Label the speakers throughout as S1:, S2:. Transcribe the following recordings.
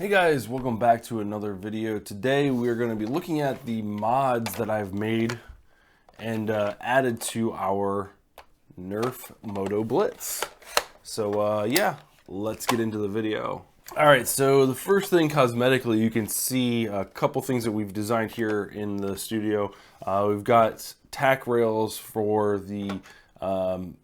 S1: Hey guys, welcome back to another video. Today we're going to be looking at the mods that I've made and added to our Nerf MotoBlitz. So yeah, let's get into the video. Alright, so the first thing cosmetically, you can see a couple things that we've designed here in the studio. We've got tack rails for the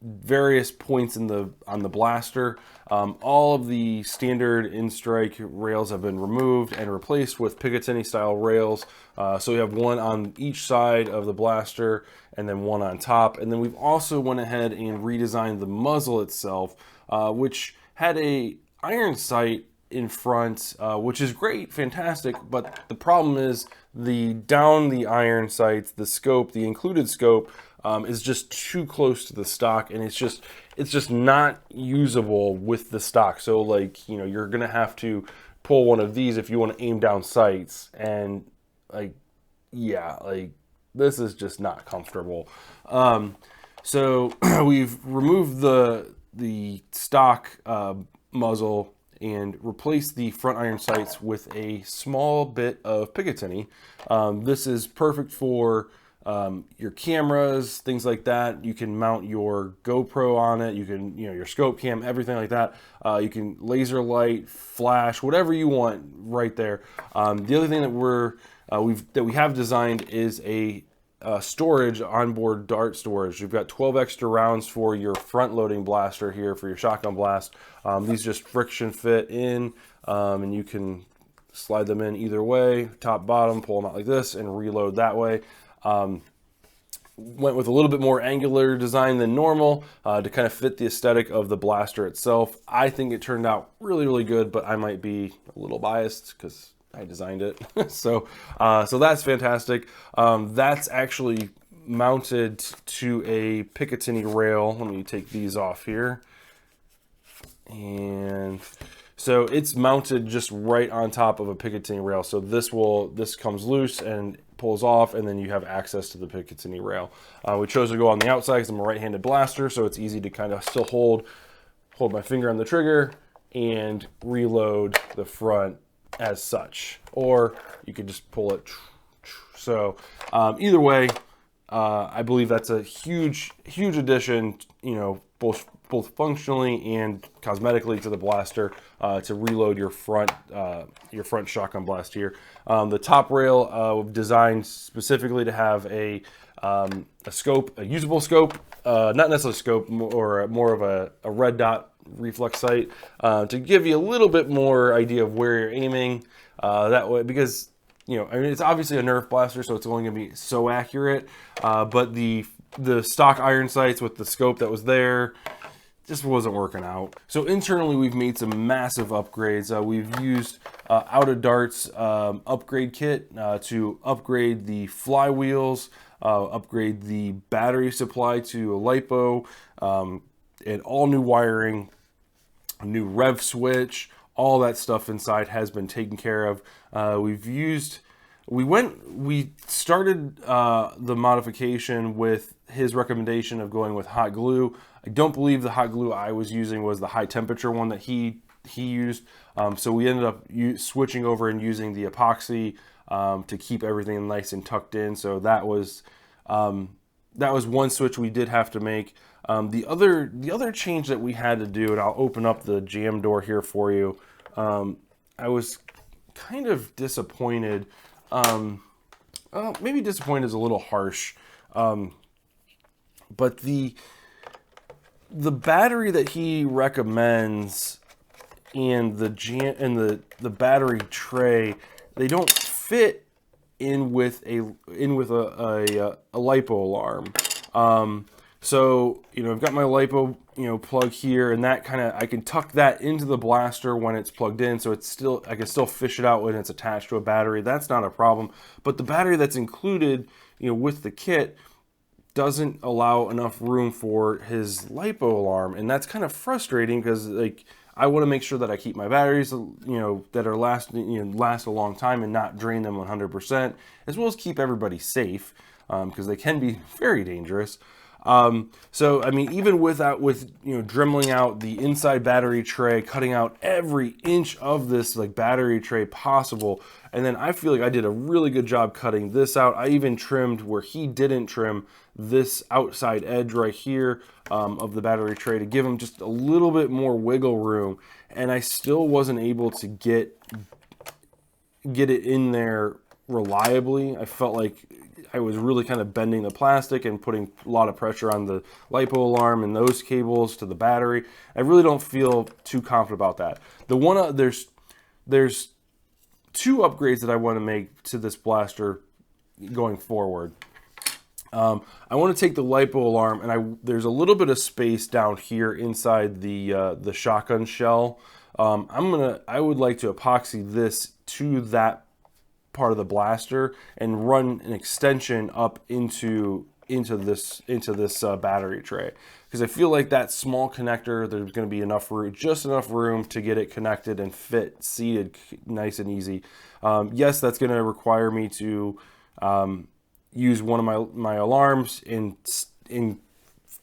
S1: various points on the blaster. All of the standard in-strike rails have been removed and replaced with Picatinny style rails. So we have one on each side of the blaster and then one on top. And then we've also went ahead and redesigned the muzzle itself, which had a iron sight in front, which is great, fantastic, but the problem is down the iron sights, the scope, the included scope, is just too close to the stock, and it's just not usable with the stock. So like, you know, you're gonna have to pull one of these if you want to aim down sights, and like, yeah, like this is just not comfortable. So we've removed the stock muzzle and replace the front iron sights with a small bit of Picatinny. This is perfect for your cameras, things like that. You can mount your GoPro on it. You can, you know, your scope cam, everything like that. You can laser light, flash, whatever you want right there. The other thing that we have designed is a storage, onboard dart storage. You've got 12 extra rounds for your front loading blaster here for your shotgun blast. These just friction fit in, and you can slide them in either way, top, bottom, pull them out like this and reload that way. Went with a little bit more angular design than normal to kind of fit the aesthetic of the blaster itself. I think it turned out really, really good, but I might be a little biased because I designed it. So that's fantastic. That's actually mounted to a Picatinny rail. Let me take these off here. And so it's mounted just right on top of a Picatinny rail. So this comes loose and pulls off, and then you have access to the Picatinny rail. We chose to go on the outside because I'm a right-handed blaster, so it's easy to kind of still hold my finger on the trigger and reload the front as such, or you could just pull it. So either way, I believe that's a huge addition, you know, both functionally and cosmetically to the blaster, to reload your front shotgun blast here. The top rail designed specifically to have a scope, a usable scope, not necessarily scope, or more of a red dot reflex sight, to give you a little bit more idea of where you're aiming, that way, because, you know, I mean, it's obviously a Nerf blaster, so it's only going to be so accurate, but the stock iron sights with the scope that was there just wasn't working out. So internally, we've made some massive upgrades. We've used Out of Dart's upgrade kit to upgrade the flywheels, upgrade the battery supply to a LiPo, and all new wiring, a new rev switch, all that stuff inside has been taken care of. We started the modification with his recommendation of going with hot glue. I don't believe the hot glue I was using was the high temperature one that he used. So we ended up switching over and using the epoxy to keep everything nice and tucked in. So that was one switch we did have to make. The other change that we had to do, and I'll open up the jam door here for you. I was kind of disappointed. Maybe disappointed is a little harsh, but the battery that he recommends and the battery tray, they don't fit in with a LiPo alarm. So, you know, I've got my LiPo, you know, plug here, and that kind of, I can tuck that into the blaster when it's plugged in, so it's still, I can still fish it out when it's attached to a battery. That's not a problem. But the battery that's included, you know, with the kit doesn't allow enough room for his LiPo alarm, and that's kind of frustrating because, like, I want to make sure that I keep my batteries, you know, that are last a long time and not drain them 100%, as well as keep everybody safe, because they can be very dangerous. So I mean, even with dremeling out the inside battery tray, cutting out every inch of this like battery tray possible, and then I feel like I did a really good job cutting this out. I even trimmed where he didn't trim, this outside edge right here of the battery tray, to give him just a little bit more wiggle room, and I still wasn't able to get it in there reliably. I felt like I was really kind of bending the plastic and putting a lot of pressure on the LiPo alarm and those cables to the battery. I really don't feel too confident about that. There's two upgrades that I want to make to this blaster going forward. I want to take the LiPo alarm, and there's a little bit of space down here inside the shotgun shell. I would like to epoxy this to that part of the blaster and run an extension up into this battery tray, because I feel like that small connector, there's going to be enough room, just enough room to get it connected and fit seated nice and easy. Yes, that's going to require me to use one of my alarms and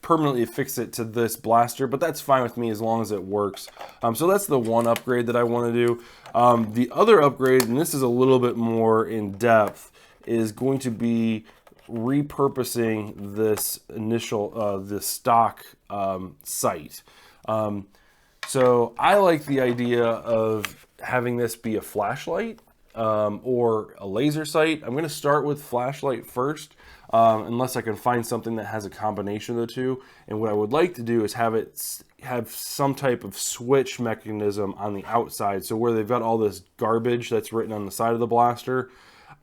S1: permanently fix it to this blaster, but that's fine with me as long as it works. So that's the one upgrade that I want to do. The other upgrade, and this is a little bit more in depth, is going to be repurposing this this stock sight. So I like the idea of having this be a flashlight or a laser sight. I'm going to start with flashlight first, unless I can find something that has a combination of the two. And what I would like to do is have some type of switch mechanism on the outside. So where they've got all this garbage that's written on the side of the blaster,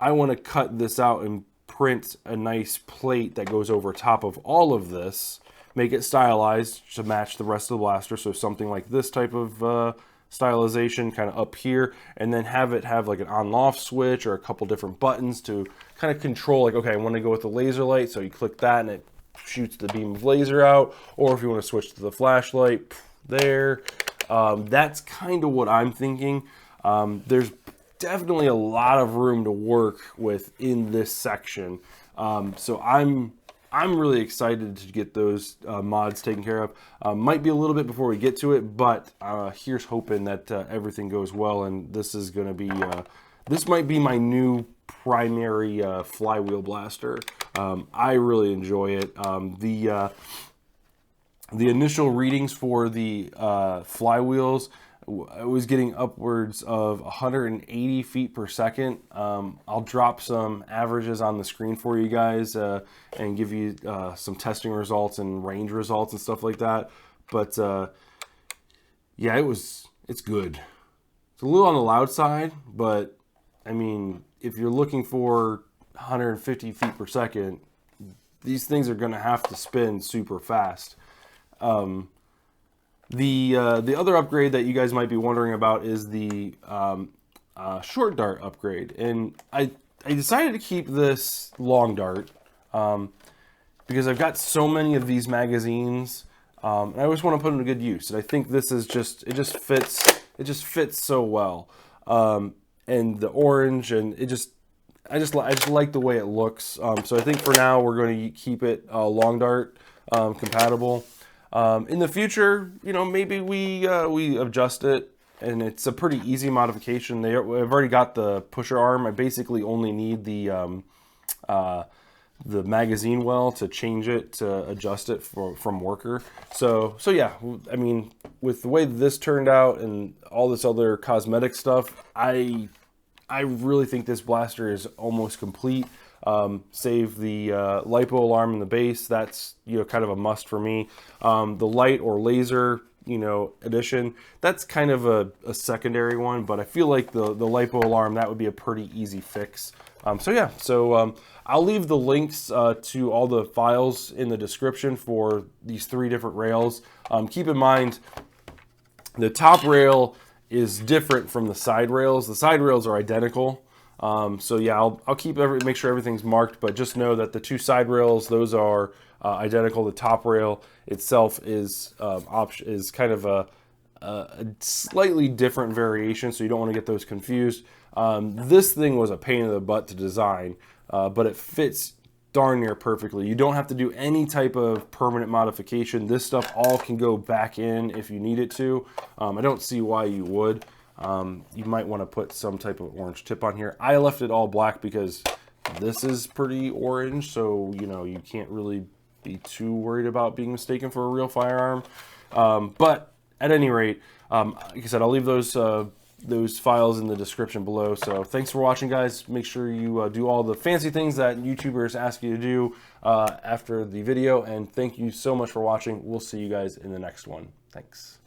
S1: I want to cut this out and print a nice plate that goes over top of all of this, make it stylized to match the rest of the blaster. So something like this type of stylization kind of up here, and then have it have like an on-off switch or a couple different buttons to kind of control, like, okay, I want to go with the laser light, so you click that and it shoots the beam of laser out, or if you want to switch to the flashlight, there. That's kind of what I'm thinking. There's definitely a lot of room to work with in this section, so I'm really excited to get those mods taken care of. Might be a little bit before we get to it, but here's hoping that everything goes well, and this is going to be, this might be my new primary flywheel blaster. I really enjoy it. The initial readings for the flywheels, I was getting upwards of 180 feet per second. I'll drop some averages on the screen for you guys and give you some testing results and range results and stuff like that. But yeah, it's good. It's a little on the loud side, but I mean, if you're looking for 150 feet per second, these things are going to have to spin super fast. The other upgrade that you guys might be wondering about is the short dart upgrade, and I decided to keep this long dart because I've got so many of these magazines, and I always want to put them to good use. And I think this is it just fits so well, and the orange, and I just like the way it looks. So I think for now we're going to keep it long dart compatible. In the future, you know, maybe we adjust it, and it's a pretty easy modification. I've already got the pusher arm. I basically only need the magazine well to change it, to adjust it from worker. So yeah, I mean, with the way this turned out and all this other cosmetic stuff, I really think this blaster is almost complete. Save the LiPo alarm in the base. That's, you know, kind of a must for me. The light or laser, you know, addition, that's kind of a secondary one, but I feel like the LiPo alarm, that would be a pretty easy fix. So yeah, I'll leave the links to all the files in the description for these 3 different rails. Keep in mind, the top rail is different from the side rails. The side rails are identical. So yeah, I'll make sure everything's marked, but just know that the 2 side rails, those are identical. The top rail itself is kind of a slightly different variation, so you don't want to get those confused. This thing was a pain in the butt to design, but it fits darn near perfectly. You don't have to do any type of permanent modification. This stuff all can go back in if you need it to. I don't see why you would. You might want to put some type of orange tip on here. I left it all black because this is pretty orange, so you know, you can't really be too worried about being mistaken for a real firearm. But at any rate, like I said, I'll leave those files in the description below. So thanks for watching, guys. Make sure you do all the fancy things that YouTubers ask you to do after the video, and thank you so much for watching. We'll see you guys in the next one. Thanks.